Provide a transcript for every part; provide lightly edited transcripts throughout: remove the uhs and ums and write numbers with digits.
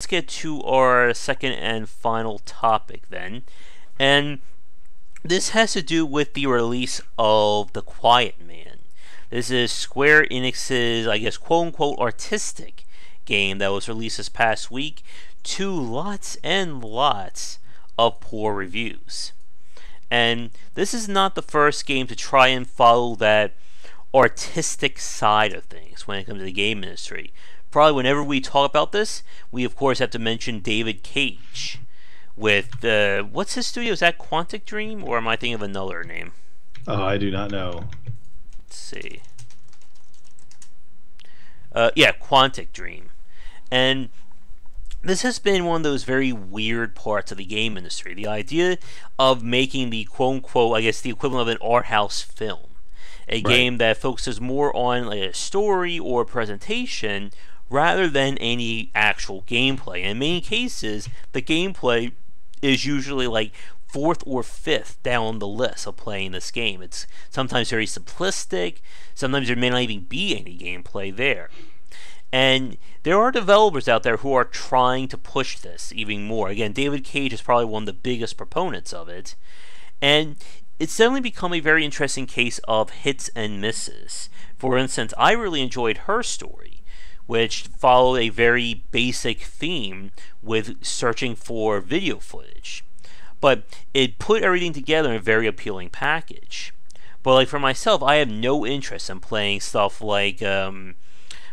let's get to our second and final topic then. And this has to do with the release of The Quiet Man. This is Square Enix's, I guess, quote-unquote artistic game that was released this past week to lots and lots of poor reviews. And this is not the first game to try and follow that artistic side of things when it comes to the game industry. Probably whenever we talk about this, we of course have to mention David Cage with what's his studio? Is that Quantic Dream, or am I thinking of another name? Oh, I do not know. Let's see. Yeah, Quantic Dream. And this has been one of those very weird parts of the game industry. The idea of making the quote-unquote, I guess the equivalent of an art house film. A game that focuses more on like a story or presentation rather than any actual gameplay. And in many cases, the gameplay is usually like fourth or fifth down the list of playing this game. It's sometimes very simplistic, sometimes there may not even be any gameplay there. And there are developers out there who are trying to push this even more. Again, David Cage is probably one of the biggest proponents of it. And it's definitely become a very interesting case of hits and misses. For instance, I really enjoyed Her Story, which followed a very basic theme with searching for video footage. But it put everything together in a very appealing package. But like for myself, I have no interest in playing stuff like, what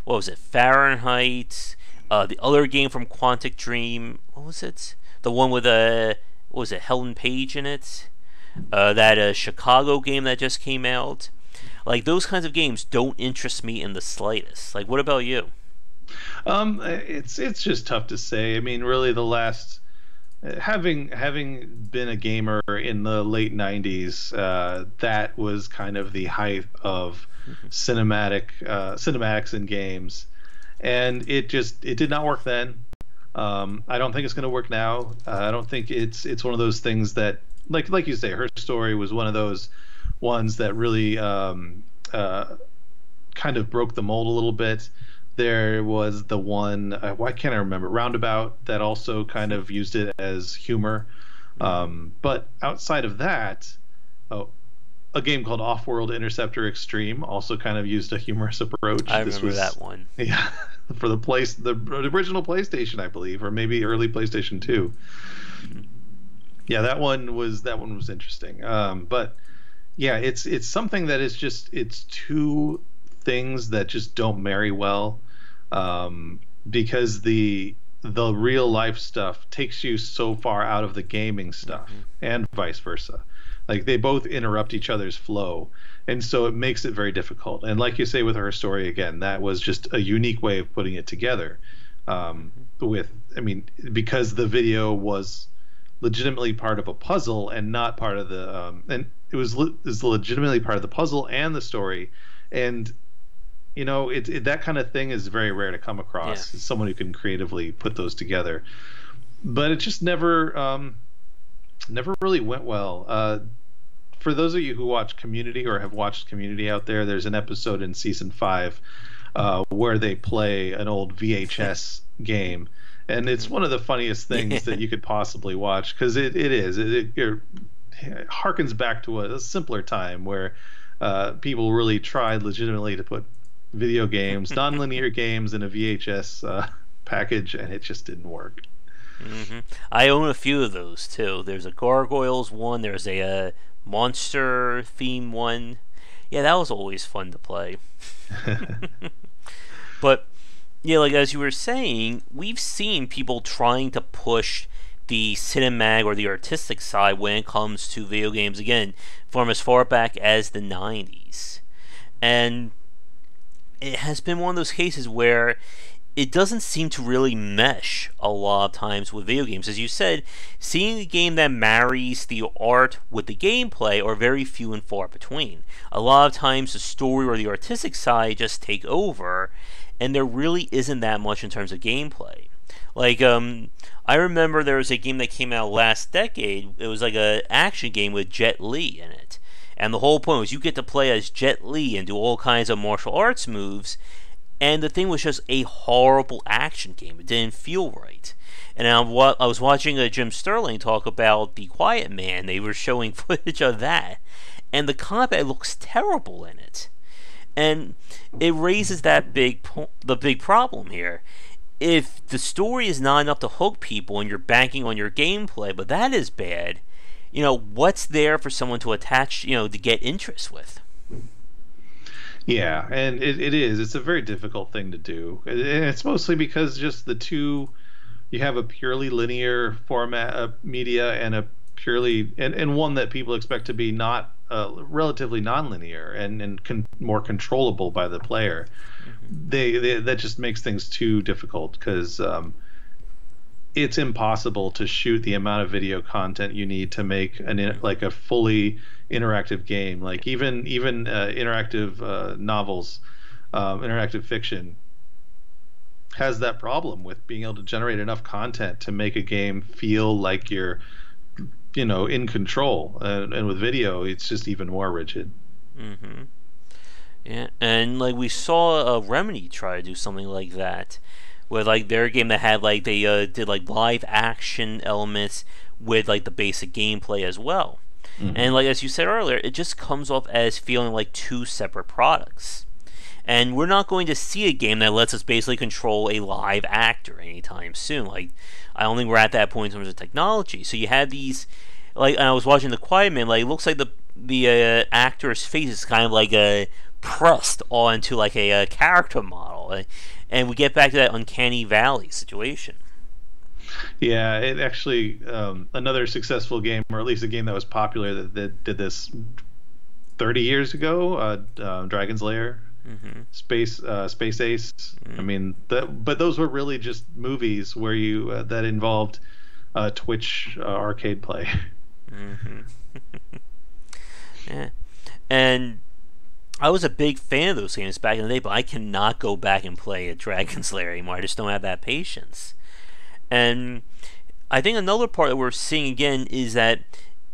was it, Fahrenheit, the other game from Quantic Dream, what was it? The one with, what was it, Helen Page in it? That Chicago game that just came out. Like, those kinds of games don't interest me in the slightest. Like, what about you? It's just tough to say. I mean, really, the last having been a gamer in the late '90s, that was kind of the height of cinematics in games, and it did not work then. I don't think it's going to work now. I don't think it's one of those things that, like you say, Her Story was one of those ones that really kind of broke the mold a little bit. There was the one, why can't I remember, Roundabout, that also kind of used it as humor. But outside of that, a game called Off-World Interceptor Extreme also kind of used a humorous approach. I remember that one. Yeah, for the original PlayStation, I believe, or maybe early PlayStation 2. Yeah, that one was interesting. But yeah, it's something that is just, it's two things that just don't marry well, because the real life stuff takes you so far out of the gaming stuff, and vice versa. Like, they both interrupt each other's flow, and so it makes it very difficult. And like you say with Her Story, again, that was just a unique way of putting it together. Because the video was legitimately part of a puzzle and not part of the and it was legitimately part of the puzzle and the story, and that kind of thing is very rare to come across. Yeah. Someone who can creatively put those together, but it just never really went well. For those of you who watch Community or have watched Community out there, there's an episode in season 5 where they play an old VHS game. And it's one of the funniest things that you could possibly watch, because it harkens back to a simpler time where people really tried legitimately to put video games, nonlinear games, in a VHS package, and it just didn't work. I own a few of those too. There's a Gargoyles one. There's a monster theme one. Yeah, that was always fun to play. But yeah, like as you were saying, we've seen people trying to push the cinematic or the artistic side when it comes to video games, again, from as far back as the 90s. And it has been one of those cases where it doesn't seem to really mesh a lot of times with video games. As you said, seeing a game that marries the art with the gameplay are very few and far between. A lot of times the story or the artistic side just take over, and there really isn't that much in terms of gameplay. Like, I remember there was a game that came out last decade. It was like an action game with Jet Li in it. And the whole point was you get to play as Jet Li and do all kinds of martial arts moves, And the thing was just a horrible action game. It didn't feel right. And I was watching Jim Sterling talk about The Quiet Man. They were showing footage of that, and the combat looks terrible in it. And it raises the big problem here. If the story is not enough to hook people and you're banking on your gameplay, but that is bad, what's there for someone to attach, to get interest with? Yeah, and it is. It's a very difficult thing to do. And it's mostly because just you have a purely linear format of media and a purely, and one that people expect to be not relatively nonlinear and more controllable by the player. That just makes things too difficult because it's impossible to shoot the amount of video content you need to make like a fully interactive game. Like even interactive novels, interactive fiction has that problem with being able to generate enough content to make a game feel like you're in control, and with video it's just even more rigid. Yeah, and like we saw Remedy try to do something like that with like their game that had like they did like live action elements with like the basic gameplay as well. And like as you said earlier, it just comes off as feeling like two separate products. And we're not going to see a game that lets us basically control a live actor anytime soon. Like, I don't think we're at that point in terms of technology. So you had these, like, and I was watching The Quiet Man. Like, it looks like the actor's face is kind of like pressed onto like a character model, and we get back to that uncanny valley situation. Yeah, it actually another successful game, or at least a game that was popular that did this 30 years ago, Dragon's Lair. Space Ace. I mean, but those were really just movies where you that involved Twitch arcade play. Yeah, and I was a big fan of those games back in the day, but I cannot go back and play a Dragon's Lair anymore. I just don't have that patience. And I think another part that we're seeing again is that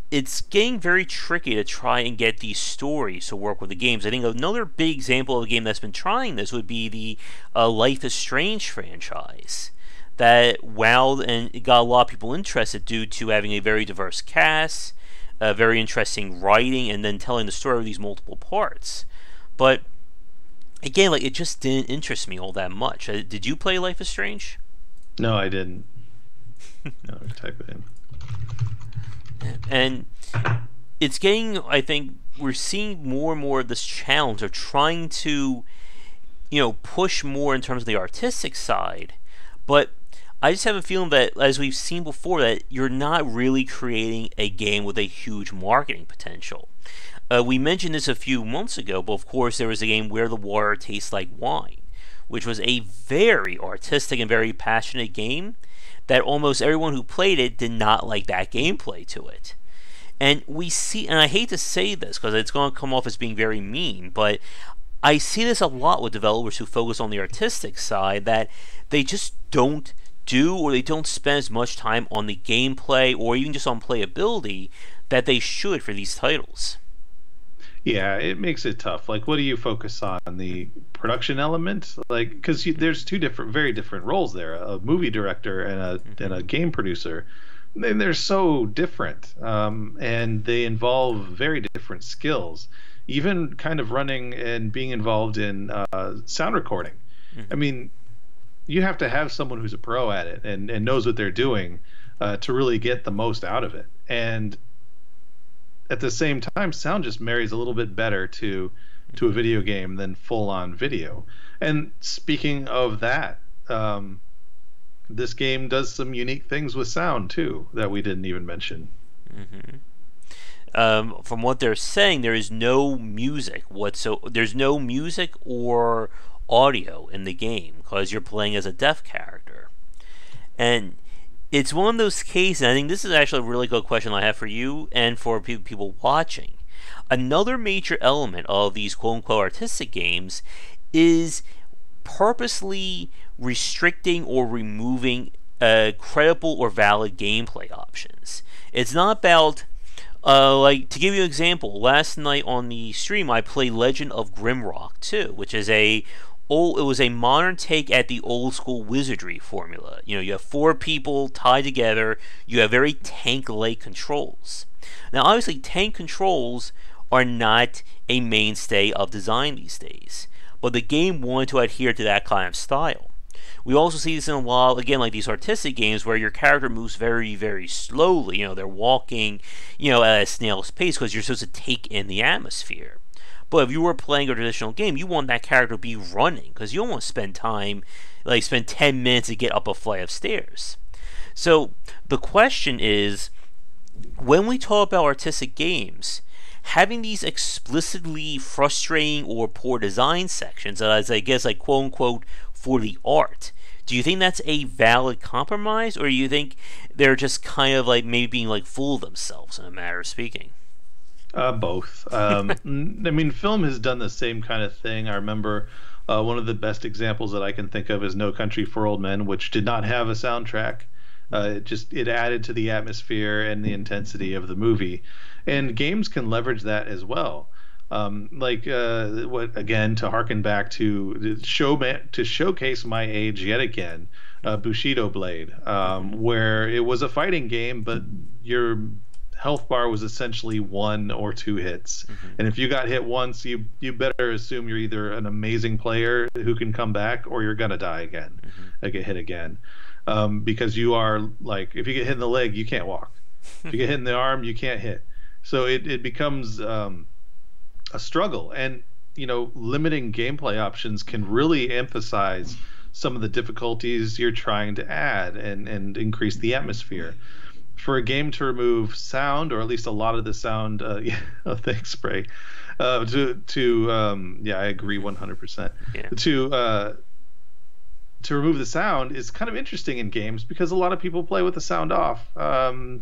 it's getting very tricky to try and get these stories to work with the games. I think another big example of a game that's been trying this would be the Life is Strange franchise. That wowed and it got a lot of people interested due to having a very diverse cast, very interesting writing, and then telling the story of these multiple parts. But again, like it just didn't interest me all that much. Did you play Life is Strange? No, I didn't. No, type it in. And it's getting, I think, we're seeing more and more of this challenge of trying to, push more in terms of the artistic side. But I just have a feeling that, as we've seen before, that you're not really creating a game with a huge marketing potential. We mentioned this a few months ago, but of course there was a game Where the Water Tastes Like Wine, which was a very artistic and very passionate game that almost everyone who played it did not like that gameplay to it. And we see, and I hate to say this because it's going to come off as being very mean, but I see this a lot with developers who focus on the artistic side, that they just don't do, or they don't spend as much time on the gameplay or even just on playability that they should for these titles. Yeah, it makes it tough. Like, what do you focus on? The production element? Like, because there's two very different roles there: a movie director and a game producer. And they're so different, and they involve very different skills. Even kind of running and being involved in sound recording. I mean, you have to have someone who's a pro at it and knows what they're doing to really get the most out of it. And at the same time, sound just marries a little bit better to a video game than full-on video. And speaking of that, this game does some unique things with sound too that we didn't even mention. From what they're saying, there is no music there's no music or audio in the game because you're playing as a deaf character. And it's one of those cases, I think this is actually a really good question I have for you and for people watching. Another major element of these quote-unquote artistic games is purposely restricting or removing credible or valid gameplay options. It's not about, like, to give you an example, last night on the stream I played Legend of Grimrock 2, which is a it was a modern take at the old school wizardry formula. You have four people tied together. You have very tank-like controls. Now, obviously, tank controls are not a mainstay of design these days, but the game wanted to adhere to that kind of style. We also see this in a lot, again, like these artistic games where your character moves very, very slowly. They're walking, at a snail's pace because you're supposed to take in the atmosphere. But if you were playing a traditional game, you want that character to be running because you don't want to spend time, like spend 10 minutes to get up a flight of stairs. So the question is, when we talk about artistic games, having these explicitly frustrating or poor design sections, as I guess, like quote unquote, for the art, do you think that's a valid compromise, or do you think they're just kind of like maybe being like full of themselves in a matter of speaking? Both. I mean, film has done the same kind of thing. I remember one of the best examples that I can think of is No Country for Old Men, which did not have a soundtrack. It added to the atmosphere and the intensity of the movie, and games can leverage that as well. What again, to harken back to showcase my age yet again, Bushido Blade, where it was a fighting game, but your health bar was essentially 1 or 2 hits, and if you got hit once, you better assume you're either an amazing player who can come back, or you're gonna die again, get hit again, because you are like, if you get hit in the leg, you can't walk. If you get hit in the arm, you can't hit. So it becomes a struggle, and limiting gameplay options can really emphasize some of the difficulties you're trying to add and increase the atmosphere. For a game to remove sound, or at least a lot of the sound, thanks, Spray. I agree 100%. Yeah. To remove the sound is kind of interesting in games because a lot of people play with the sound off,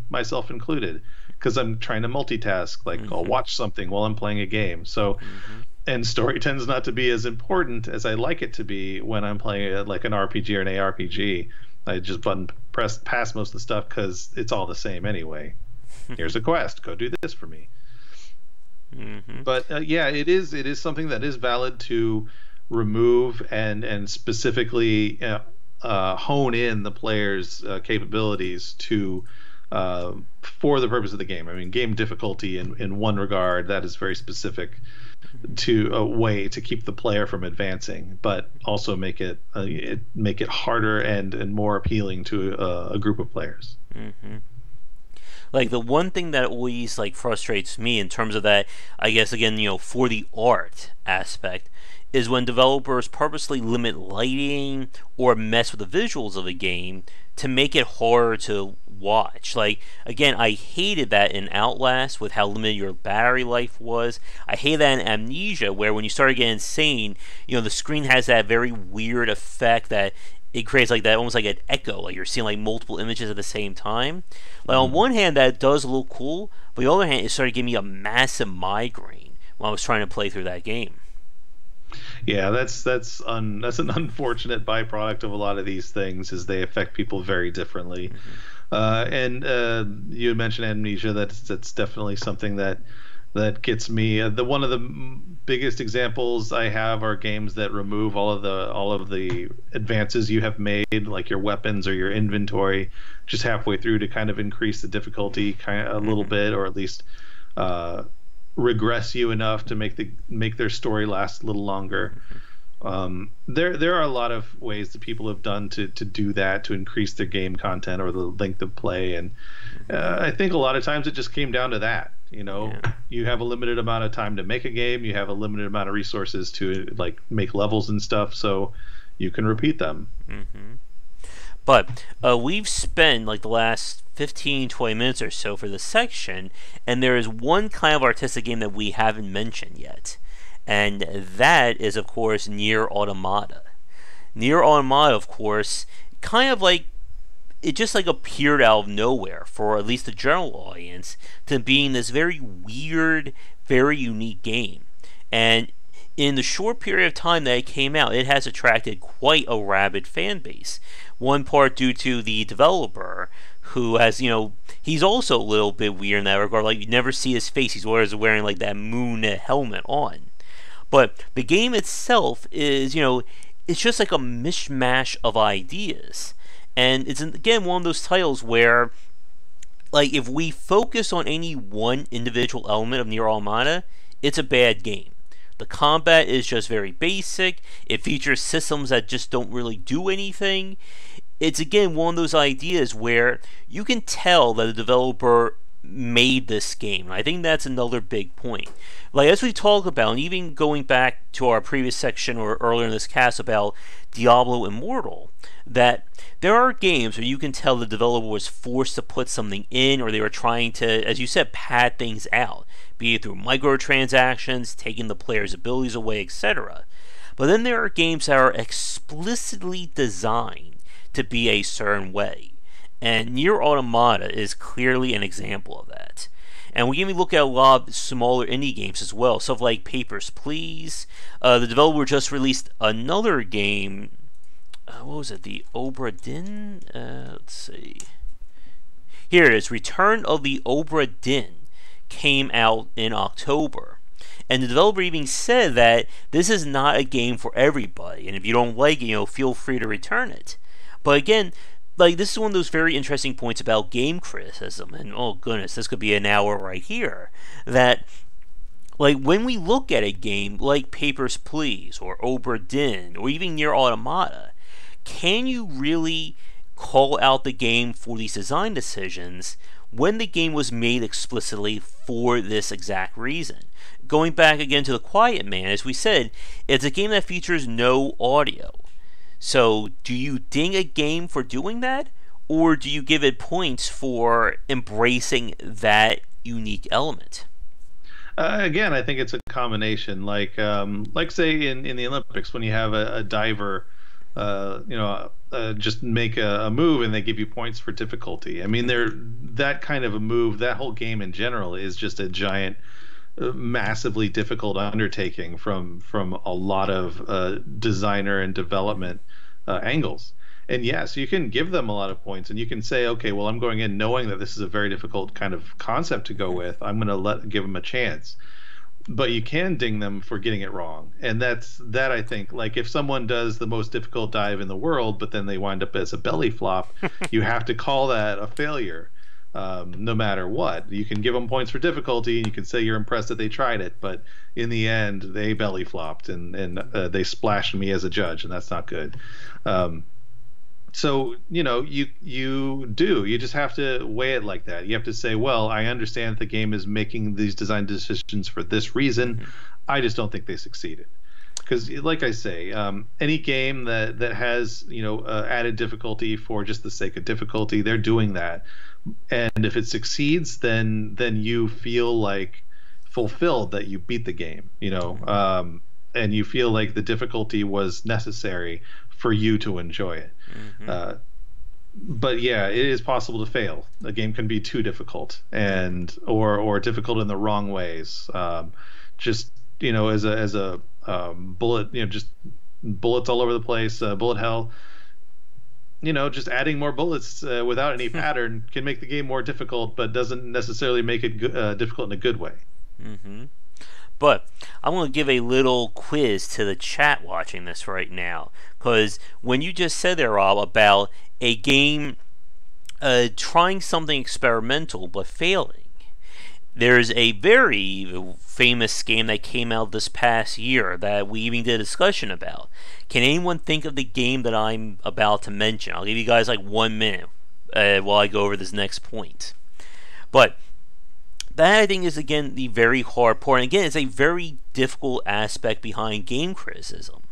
myself included, because I'm trying to multitask. Like, I'll watch something while I'm playing a game. So, and story tends not to be as important as I like it to be when I'm playing like an RPG or an ARPG. I just press past most of the stuff because it's all the same anyway. Here's a quest. Go do this for me. But it is something that is valid to remove and specifically hone in the player's capabilities to for the purpose of the game. I mean, game difficulty in one regard, that is very specific to a way to keep the player from advancing, but also make it harder and more appealing to a group of players. Like, the one thing that always like frustrates me in terms of that, I guess again, for the art aspect, is when developers purposely limit lighting or mess with the visuals of a game to make it harder to watch. Like, again, I hated that in Outlast with how limited your battery life was. I hate that in Amnesia, where when you start getting insane, the screen has that very weird effect that it creates like that, almost like an echo, like you're seeing like multiple images at the same time. Like, on one hand, that does look cool, but on the other hand, it started giving me a massive migraine when I was trying to play through that game. Yeah, that's an unfortunate byproduct of a lot of these things, is they affect people very differently. And you had mentioned Amnesia. That's definitely something that gets me. One of the biggest examples I have are games that remove all of the advances you have made, like your weapons or your inventory, just halfway through to kind of increase the difficulty kind of a little bit, or at least regress you enough to make their story last a little longer. There are a lot of ways that people have done to do that, to increase their game content or the length of play, and I think a lot of times it just came down to that. You have a limited amount of time to make a game, you have a limited amount of resources to like make levels and stuff, so you can repeat them. But we've spent like the last 15-20 minutes or so for this section, and there is one kind of artistic game that we haven't mentioned yet, and that is, of course, Nier Automata. Nier Automata, of course, kind of like it just like appeared out of nowhere for at least the general audience to being this very weird, very unique game. And in the short period of time that it came out, it has attracted quite a rabid fan base. One part due to the developer, who has, he's also a little bit weird in that regard. Like, you never see his face. He's always wearing like that moon helmet on. But the game itself is, it's just like a mishmash of ideas. And it's, again, one of those titles where, like, if we focus on any one individual element of Nier Automata, it's a bad game. The combat is just very basic. It features systems that just don't really do anything. It's, again, one of those ideas where you can tell that the developer made this game. And I think that's another big point. Like, as we talk about, and even going back to our previous section or earlier in this cast about Diablo Immortal, that there are games where you can tell the developer was forced to put something in, or they were trying to, as you said, pad things out, be it through microtransactions, taking the player's abilities away, etc. But then there are games that are explicitly designed to be a certain way. And Nier Automata is clearly an example of that. And we can look at a lot of smaller indie games as well, stuff like Papers, Please. The developer just released another game. What was it? The Obra Dinn? Let's see. Here it is. Return of the Obra Dinn came out in October. And the developer even said that this is not a game for everybody. And if you don't like it, feel free to return it. But again, like, this is one of those very interesting points about game criticism, and oh goodness, this could be an hour right here, that, like, when we look at a game like Papers, Please, or Obra Dinn, or even Nier Automata, can you really call out the game for these design decisions when the game was made explicitly for this exact reason? Going back again to The Quiet Man, as we said, it's a game that features no audio. So, do you ding a game for doing that, or do you give it points for embracing that unique element? Again, I think it's a combination. Like say in the Olympics, when you have a diver, just make a move and they give you points for difficulty. I mean, that kind of a move, that whole game in general is just a giant, massively difficult undertaking from a lot of designer and development angles. And yes, you can give them a lot of points, and you can say, okay, well, I'm going in knowing that this is a very difficult kind of concept to go with. I'm going to give them a chance. But you can ding them for getting it wrong. And that I think, like, if someone does the most difficult dive in the world, but then they wind up as a belly flop, you have to call that a failure. No matter what, you can give them points for difficulty, and you can say you're impressed that they tried it, but in the end, they belly flopped and they splashed me as a judge, and that's not good. So you just have to weigh it like that. You have to say, well, I understand that the game is making these design decisions for this reason. I just don't think they succeeded. Because, like I say, any game that has added difficulty for just the sake of difficulty, they're doing that. And if it succeeds, then you feel like fulfilled that you beat the game, and you feel like the difficulty was necessary for you to enjoy it. Mm-hmm. But yeah, it is possible to fail. A game can be too difficult or difficult in the wrong ways. Just as a bullet, just bullets all over the place, bullet hell. Just adding more bullets without any pattern can make the game more difficult, but doesn't necessarily make it difficult in a good way. Mm-hmm. But I'm going to give a little quiz to the chat watching this right now, because when you just said there, Rob, about a game trying something experimental but failing, there's a very famous game that came out this past year that we even did a discussion about. Can anyone think of the game that I'm about to mention? I'll give you guys like 1 minute while I go over this next point. But that, I think, is, again, the very hard part. And again, it's a very difficult aspect behind game criticism.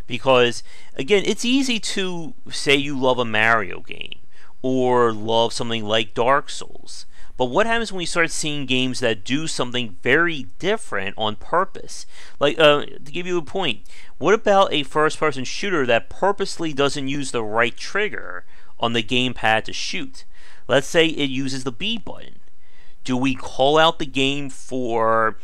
Because, again, it's easy to say you love a Mario game or love something like Dark Souls. But what happens when we start seeing games that do something very different on purpose? Like, to give you a point, what about a first-person shooter that purposely doesn't use the right trigger on the gamepad to shoot? Let's say it uses the B button. Do we call out the game for,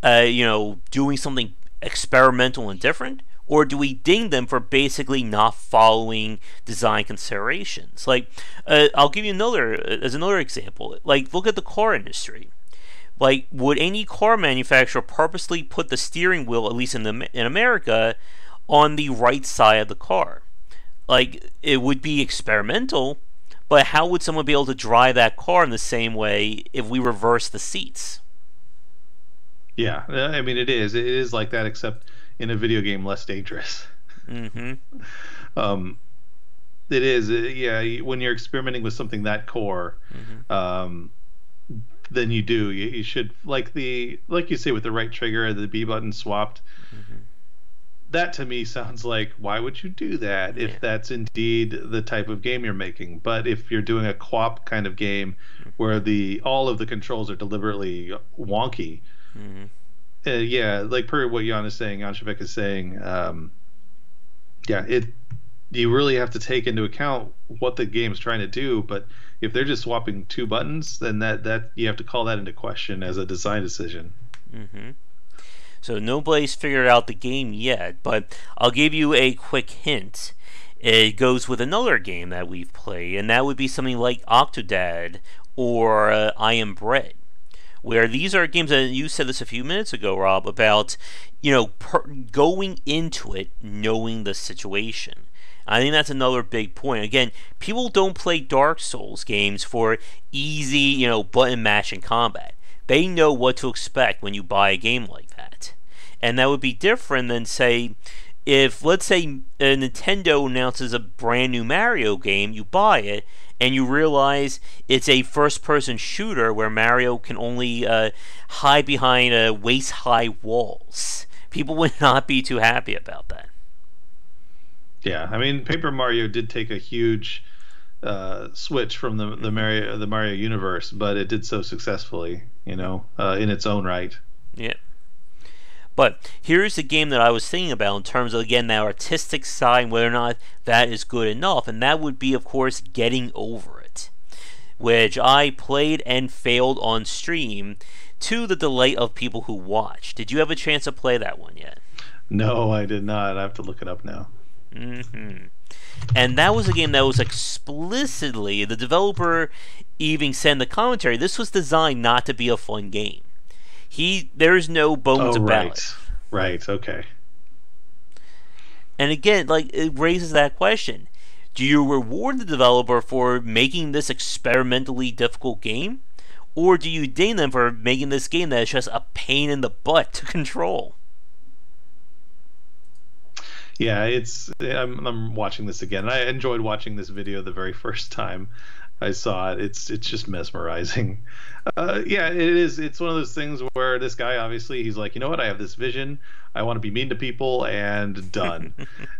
doing something experimental and different? Or do we ding them for basically not following design considerations? Like, I'll give you another example. Like, look at the car industry. Like, would any car manufacturer purposely put the steering wheel, at least in America, on the right side of the car? Like, it would be experimental, but how would someone be able to drive that car in the same way if we reverse the seats? Yeah, I mean it is. It is like that, except in a video game, less dangerous. Mm-hmm. Um, it is. Yeah, when you're experimenting with something that core, Mm-hmm. um, then you do. You should like you say with the right trigger, the B button swapped. Mm-hmm. That to me sounds like, why would you do that Yeah. if that's indeed the type of game you're making? But if you're doing a co-op kind of game where the all of the controls are deliberately wonky, Mm-hmm. yeah, like per what Jan Shevek is saying, yeah, it you really have to take into account what the game's trying to do. But if they're just swapping two buttons, then that you have to call that into question as a design decision. Mm-hmm. So nobody's figured out the game yet, but I'll give you a quick hint. It goes with another game that we've played, and that would be something like Octodad or I Am Bread, where these are games that you said this a few minutes ago, Rob, about going into it knowing the situation. I think that's another big point. Again, people don't play Dark Souls games for easy, button mashing combat. They know what to expect when you buy a game like that. And that would be different than, say, if, let's say, Nintendo announces a brand new Mario game, you buy it, and you realize it's a first-person shooter where Mario can only hide behind waist-high walls. People would not be too happy about that. Yeah, I mean, Paper Mario did take a huge switch from the Mario universe, but it did so successfully, in its own right. Yeah. But here's the game that I was thinking about in terms of, again, that artistic side and whether or not that is good enough. And that would be, of course, Getting Over It, which I played and failed on stream to the delight of people who watched. Did you have a chance to play that one yet? No, I did not. I have to look it up now. Mm-hmm. And that was a game that was explicitly, the developer even said in the commentary, this was designed not to be a fun game. There's no bones about it. Right, okay. And again, like, it raises that question. Do you reward the developer for making this experimentally difficult game? Or do you ding them for making this game that is just a pain in the butt to control? Yeah, I'm watching this again. I enjoyed watching this video the very first time I saw it. It's just mesmerizing. Yeah, it is. It's one of those things where this guy, obviously, he's like, you know what? I have this vision. I want to be mean to people, and done.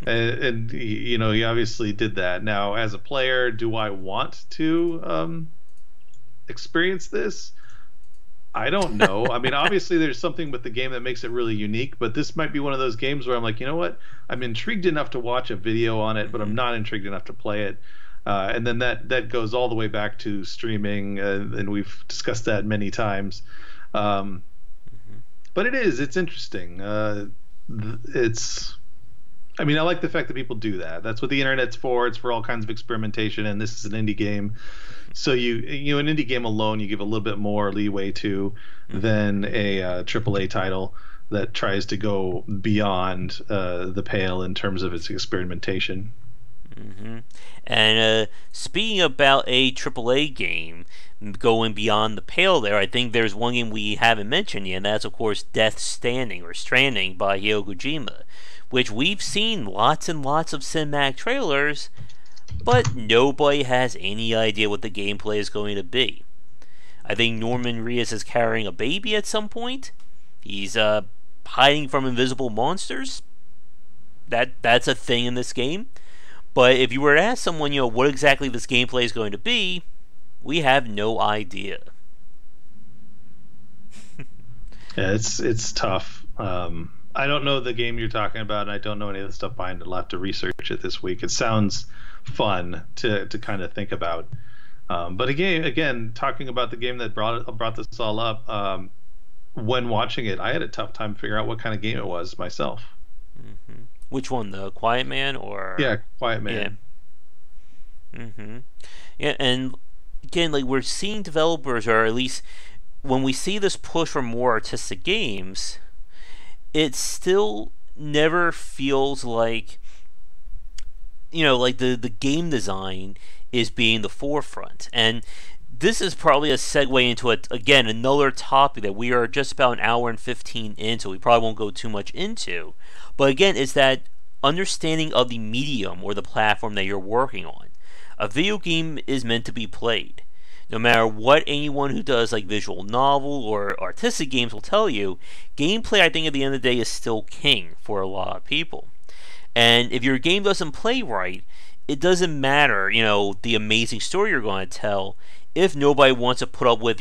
and he obviously did that. Now, as a player, do I want to experience this? I don't know. I mean, obviously, there's something with the game that makes it really unique, but this might be one of those games where I'm like, you know what? I'm intrigued enough to watch a video on it, but I'm not intrigued enough to play it. And then that goes all the way back to streaming, and we've discussed that many times. But it's interesting. I mean, I like the fact that people do that. That's what the internet's for. It's for all kinds of experimentation, and this is an indie game. So an indie game alone, you give a little bit more leeway to than a AAA title that tries to go beyond the pale in terms of its experimentation. Mm-hmm. And speaking about a AAA game going beyond the pale there, I think there's one game we haven't mentioned yet, and that's, of course, Death Stranding or Stranding by Hideo Kojima, which we've seen lots and lots of cinematic trailers, but nobody has any idea what the gameplay is going to be. I think Norman Reedus is carrying a baby at some point. He's hiding from invisible monsters. That's a thing in this game. But if you were to ask someone, what exactly this gameplay is going to be, we have no idea. Yeah, it's tough. I don't know the game you're talking about, and I don't know any of the stuff behind it. I'll have to research it this week. It sounds fun to kind of think about. But again, talking about the game that brought this all up, when watching it, I had a tough time figuring out what kind of game it was myself. Mm-hmm. Which one, the Quiet Man or? Yeah, Quiet Man. Yeah. Mm-hmm. Yeah, and again, like, we're seeing developers, or at least when we see this push for more artistic games, it still never feels like, like the game design is being the forefront. And this is probably a segue into again another topic that we are just about an hour and 15 into. We probably won't go too much into, but again, it's that understanding of the medium or the platform that you're working on. A video game is meant to be played. No matter what anyone who does like visual novel or artistic games will tell you, gameplay, I think, at the end of the day is still king for a lot of people. And if your game doesn't play right, it doesn't matter, the amazing story you're going to tell if nobody wants to put up with,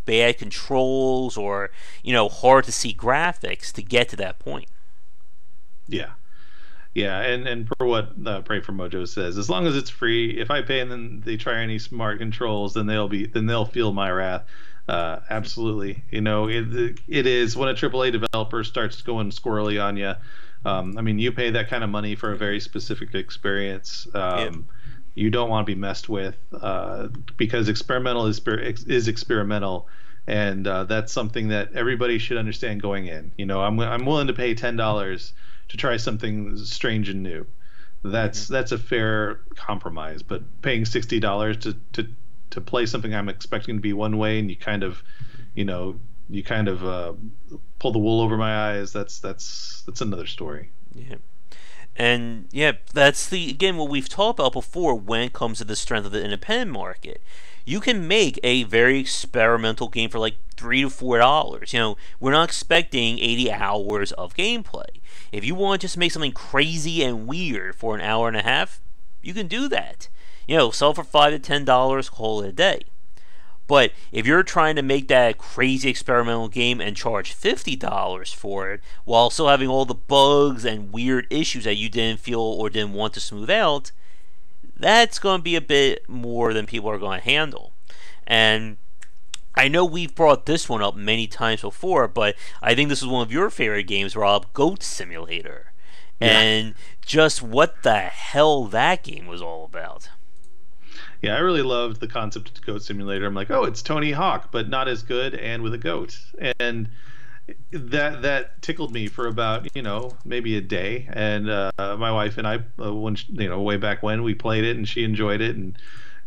bad controls or, hard to see graphics to get to that point. Yeah. Yeah, and for what Pray for Mojo says, as long as it's free, if I pay and then they try any smart controls, then they'll feel my wrath. Absolutely, it is when a AAA developer starts going squirrely on you. I mean, you pay that kind of money for a very specific experience. You don't want to be messed with because experimental is experimental, and that's something that everybody should understand going in. I'm willing to pay $10 to try something strange and new. That's a fair compromise. But paying $60 to play something I'm expecting to be one way, and you kind of pull the wool over my eyes. That's another story. Yeah. And that's again what we've talked about before when it comes to the strength of the independent market. You can make a very experimental game for like $3 to $4. We're not expecting 80 hours of gameplay. If you want to just make something crazy and weird for an hour and a half, you can do that. Sell for $5 to $10, call it a day. But if you're trying to make that crazy experimental game and charge $50 for it, while still having all the bugs and weird issues that you didn't feel or didn't want to smooth out, that's going to be a bit more than people are going to handle. And I know we've brought this one up many times before, but I think this is one of your favorite games, Rob, Goat Simulator. Yeah. And just what the hell that game was all about. Yeah, I really loved the concept of Goat Simulator. I'm like, oh, it's Tony Hawk, but not as good and with a goat. And that tickled me for about, maybe a day. And my wife and I, way back when, we played it and she enjoyed it. And,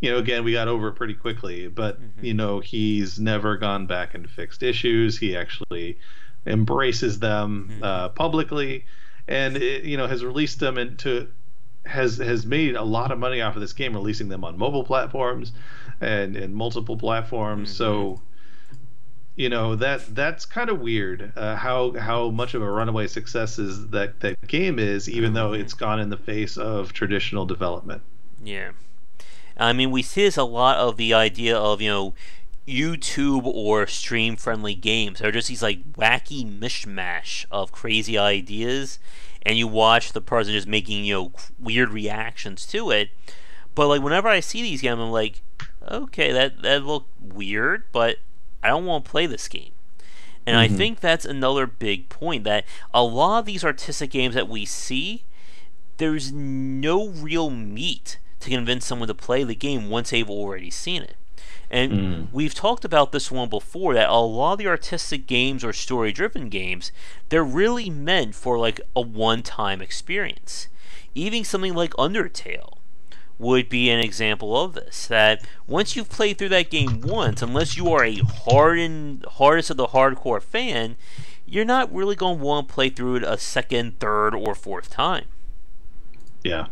again, we got over it pretty quickly. But, he's never gone back and fixed issues. He actually embraces them publicly and, has released them into... has made a lot of money off of this game, releasing them on mobile platforms and multiple platforms. So that's kind of weird how much of a runaway success is that game is, even though it's gone in the face of traditional development. Yeah, I mean, we see this a lot of the idea of YouTube or stream friendly games. They're just these like wacky mishmash of crazy ideas, and you watch the person just making weird reactions to it. But like whenever I see these games, I'm like, okay, that looked weird, but I don't want to play this game. And I think that's another big point, that a lot of these artistic games that we see, there's no real meat to convince someone to play the game once they've already seen it. And we've talked about this one before, that a lot of the artistic games or story-driven games, they're really meant for like a one-time experience. Even something like Undertale would be an example of this, that once you've played through that game once, unless you are a hardest of the hardcore fan, you're not really going to want to play through it a second, third, or fourth time. Yeah.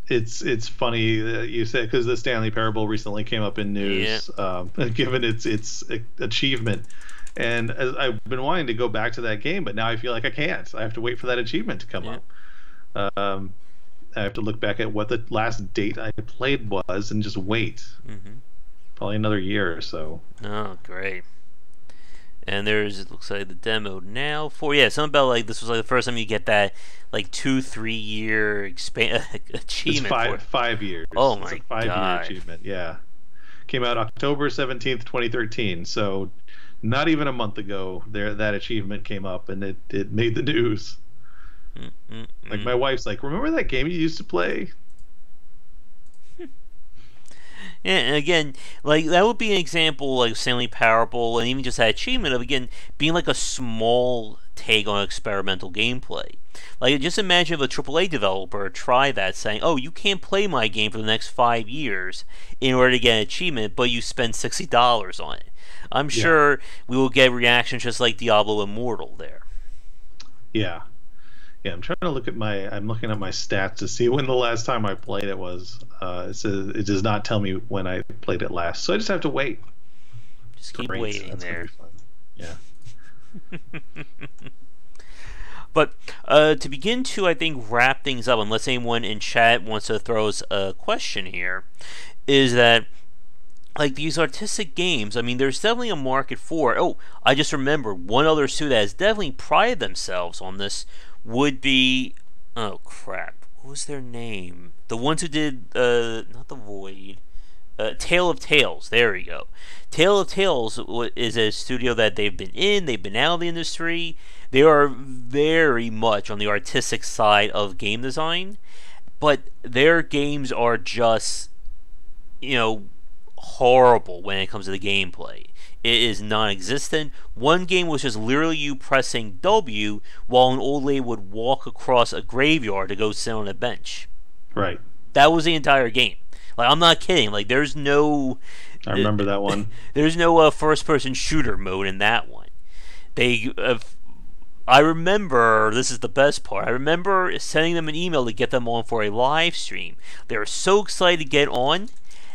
It's funny that you said, because the Stanley Parable recently came up in news, given its achievement, and I've been wanting to go back to that game, but now I feel like I can't. I have to wait for that achievement to come up. I have to look back at what the last date I played was and just wait. Probably another year or so. Oh, great. And it looks like the demo now for something about like this was like the first time you get that like 2-3 year achievement. It's 5 years. Oh my god! It's a 5-year achievement. Yeah, came out October 17th, 2013. So not even a month ago, that achievement came up and it made the news. Like my wife's like, remember that game you used to play? Yeah, and again, like that would be an example like Stanley Parable, and even just that achievement of again being like a small take on experimental gameplay. Like just imagine if a AAA developer tried that, saying, "Oh, you can't play my game for the next 5 years in order to get an achievement, but you spend $60 on it." I'm Yeah. sure we will get reactions just like Diablo Immortal there. Yeah. Yeah, I'm looking at my stats to see when the last time I played it was. It says it does not tell me when I played it last, so I just have to wait. Just keep Great, waiting that's gonna there. be fun. Yeah. But to begin to, I think, wrap things up, unless anyone in chat wants to throw us a question here, is that like these artistic games, I mean, there's definitely a market for it. Oh, I just remembered one other studio that has definitely prided themselves on this would be, oh crap, what was their name? The ones who did, not The Void, Tale of Tales. There we go. Tale of Tales is a studio that they've been in. They've been out of the industry. They are very much on the artistic side of game design, but their games are just, you know, horrible when it comes to the gameplay. It is non-existent. One game was just literally you pressing W while an old lady would walk across a graveyard to go sit on a bench. Right. That was the entire game. Like I'm not kidding. Like there's no, I remember that one. there's no first-person shooter mode in that one. They, I remember this is the best part. I remember sending them an email to get them on for a live stream. They were so excited to get on,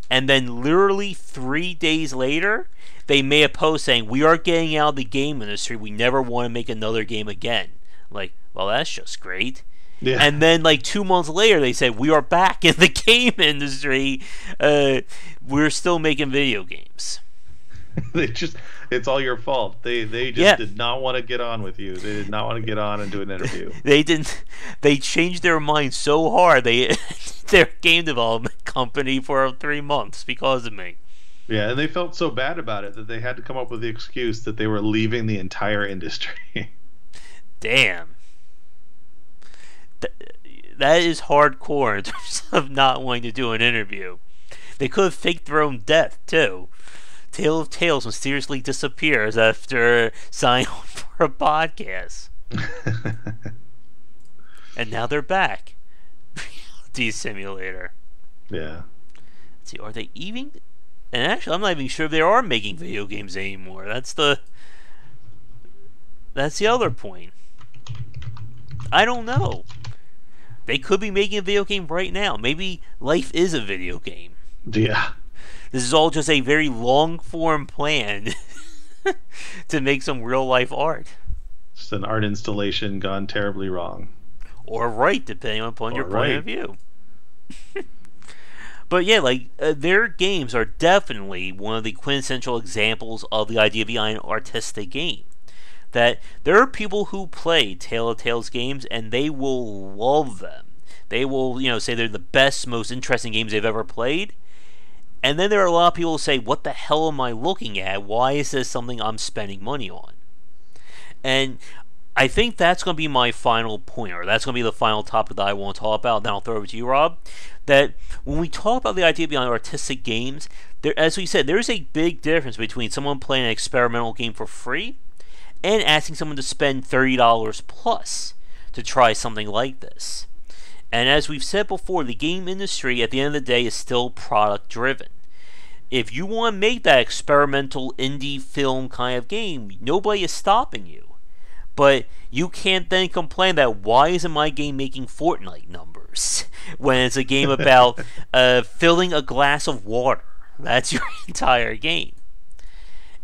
and then literally 3 days later, they made a post saying, "We are getting out of the game industry. We never want to make another game again." Like, well, that's just great. Yeah. And then, like 2 months later, they said, "We are back in the game industry. We're still making video games." They just it's all your fault. They just did not want to get on with you. They did not want to get on and do an interview. They didn't. They changed their mind so hard. They their game development company for 3 months because of me. Yeah, and they felt so bad about it that they had to come up with the excuse that they were leaving the entire industry. Damn. That is hardcore in terms of not wanting to do an interview. They could have faked their own death too. Tale of Tales mysteriously disappears after signing on for a podcast, and now they're back. Reality Simulator. Yeah. Let's see, are they even? And actually, I'm not even sure if they are making video games anymore. That's the other point. I don't know. They could be making a video game right now. Maybe life is a video game. Yeah. This is all just a very long form plan to make some real life art. Just an art installation gone terribly wrong. Or right, depending upon your point right. of view. But yeah, like their games are definitely one of the quintessential examples of the idea behind an artistic game. That there are people who play Tale of Tales games and they will love them. They will, say they're the best, most interesting games they've ever played. And then there are a lot of people who say, "What the hell am I looking at? Why is this something I'm spending money on?" And I think that's going to be my final point, or that's going to be the final topic that I want to talk about. Then I'll throw it over to you, Rob. That when we talk about the idea behind artistic games, there, as we said, there's a big difference between someone playing an experimental game for free and asking someone to spend $30 plus to try something like this. And as we've said before, the game industry at the end of the day is still product driven. If you want to make that experimental indie film kind of game, nobody is stopping you. But you can't then complain that why isn't my game making Fortnite numbers when it's a game about filling a glass of water. That's your entire game.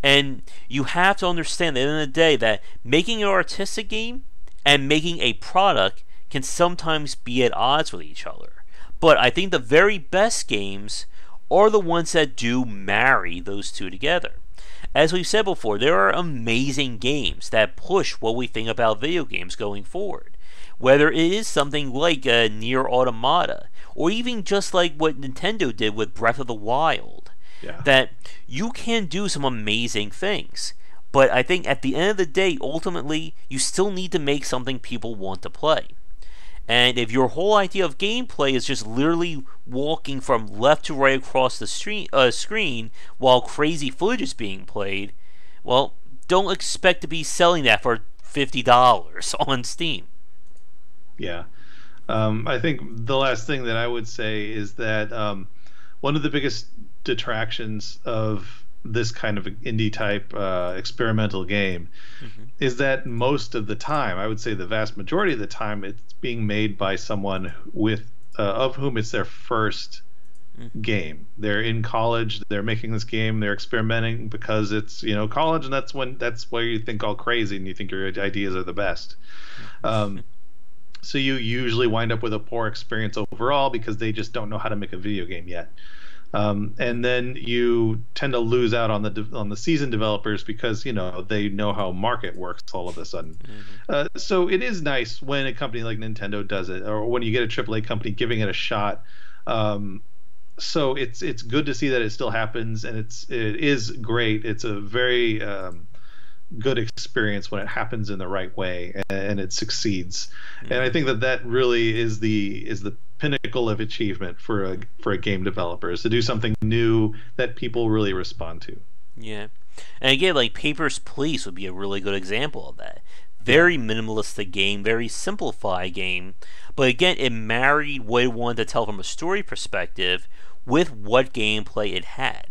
And you have to understand at the end of the day that making an artistic game and making a product can sometimes be at odds with each other. But I think the very best games are the ones that do marry those two together. As we've said before, there are amazing games that push what we think about video games going forward. Whether it is something like Nier Automata, or even just like what Nintendo did with Breath of the Wild, that you can do some amazing things. But I think at the end of the day, ultimately, you still need to make something people want to play. And if your whole idea of gameplay is just literally walking from left to right across the screen while crazy footage is being played, well, don't expect to be selling that for $50 on Steam. Yeah. I think the last thing that I would say is that one of the biggest detractions of this kind of indie type experimental game is that most of the time, I would say the vast majority of the time, it's being made by someone with of whom it's their first game. They're in college, they're making this game, they're experimenting because it's college, and that's where you think all crazy and you think your ideas are the best. So you usually wind up with a poor experience overall because they just don't know how to make a video game yet. And then you tend to lose out on the seasoned developers because they know how market works all of a sudden. So it is nice when a company like Nintendo does it, or when you get a AAA company giving it a shot. So it's good to see that it still happens, and it is great. It's a very good experience when it happens in the right way and it succeeds. And I think that really is the pinnacle of achievement for a game developer, is to do something new that people really respond to. Yeah. And again, like Papers, Please would be a really good example of that. Very minimalistic game, very simplified game, but again, it married what it wanted to tell from a story perspective with what gameplay it had.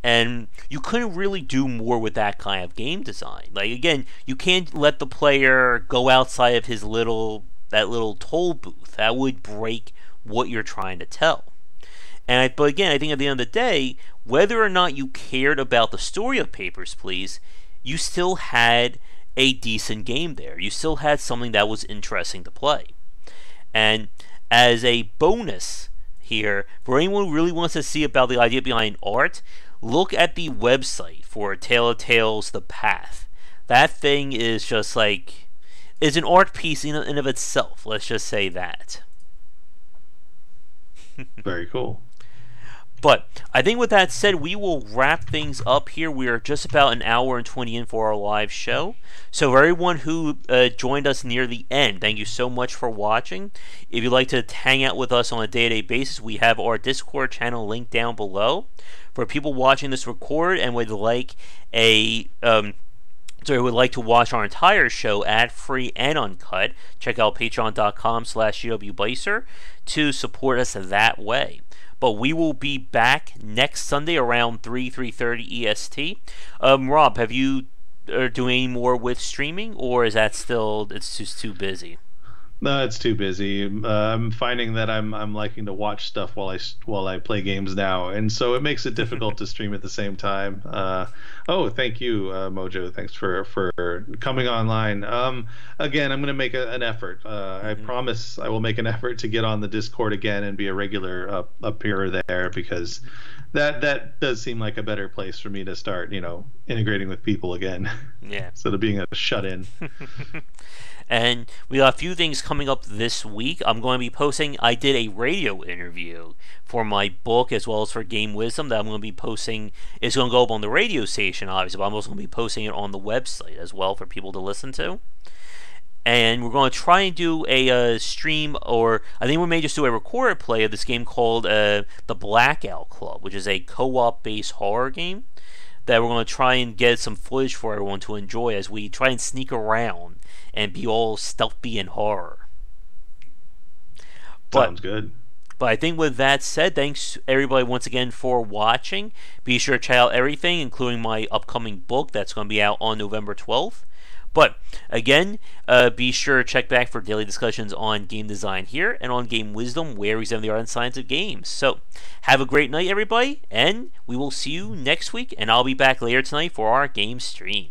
And you couldn't really do more with that kind of game design. Like, again, you can't let the player go outside of that little toll booth. That would break what you're trying to tell. But again, I think at the end of the day, whether or not you cared about the story of Papers, Please, you still had a decent game there. You still had something that was interesting to play. And as a bonus here, for anyone who really wants to see about the idea behind art, look at the website for Tale of Tales: The Path. That thing is just like, is an art piece in and of itself. Let's just say that. Very cool. But I think with that said, we will wrap things up here. We are just about an hour and 20 in for our live show. So for everyone who joined us near the end, thank you so much for watching. If you'd like to hang out with us on a day-to-day basis, we have our Discord channel linked down below. For people watching this record and would like would like to watch our entire show ad-free and uncut, check out patreon.com/GWBicer to support us that way. But we will be back next Sunday around 3:30 EST. Rob, have you doing any more with streaming, or is that still it's just too busy? No, it's too busy. I'm finding that I'm liking to watch stuff while I play games now, and so it makes it difficult to stream at the same time. Thank you, Mojo. Thanks for coming online. Again, I'm going to make an effort. I promise I will make an effort to get on the Discord again and be a regular up here or there, because that does seem like a better place for me to start, integrating with people again. Yeah. Instead of being a shut-in. And we got a few things coming up this week. I'm going to be posting, I did a radio interview for my book as well as for Game Wisdom that I'm going to be posting. It's going to go up on the radio station, obviously, but I'm also going to be posting it on the website as well for people to listen to. And we're going to try and do a stream, or I think we may just do a recorded play of this game called The Blackout Club, which is a co-op based horror game that we're going to try and get some footage for everyone to enjoy as we try and sneak around and be all stealthy and horror. Sounds good. But I think with that said, thanks everybody once again for watching. Be sure to check out everything, including my upcoming book that's going to be out on November 12th. But again, be sure to check back for daily discussions on game design here and on Game Wisdom, where we examine the art and science of games. So have a great night, everybody, and we will see you next week. And I'll be back later tonight for our game stream.